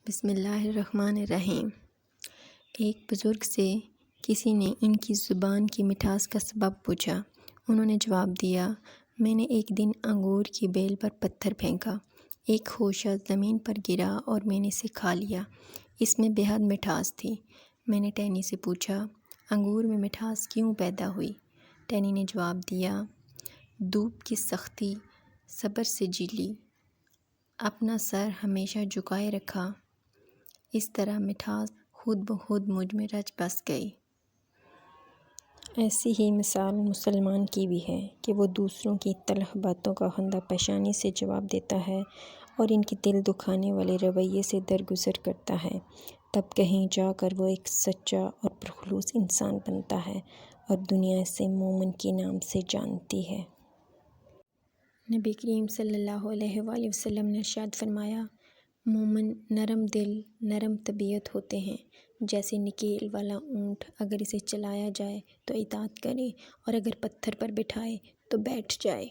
بسم اللہ الرحمن الرحیم۔ ایک بزرگ سے کسی نے ان کی زبان کی مٹھاس کا سبب پوچھا۔ انہوں نے جواب دیا، میں نے ایک دن انگور کی بیل پر پتھر پھینکا، ایک خوشہ زمین پر گرا اور میں نے اسے کھا لیا۔ اس میں بے حد مٹھاس تھی۔ میں نے ٹہنی سے پوچھا، انگور میں مٹھاس کیوں پیدا ہوئی؟ ٹہنی نے جواب دیا، دھوپ کی سختی صبر سے جی لی، اپنا سر ہمیشہ جھکائے رکھا، اس طرح مٹھاس خود بخود مجھ میں رچ بس گئی۔ ایسی ہی مثال مسلمان کی بھی ہے کہ وہ دوسروں کی تلخ باتوں کا خندہ پیشانی سے جواب دیتا ہے اور ان کی دل دکھانے والے رویے سے درگزر کرتا ہے، تب کہیں جا کر وہ ایک سچا اور پرخلوص انسان بنتا ہے اور دنیا اسے مومن کے نام سے جانتی ہے۔ نبی کریم صلی اللہ علیہ وآلہ وسلم نے ارشاد فرمایا، مومن نرم دل نرم طبیعت ہوتے ہیں، جیسے نکیل والا اونٹ اگر اسے چلایا جائے تو اطاعت کرے اور اگر پتھر پر بٹھائے تو بیٹھ جائے۔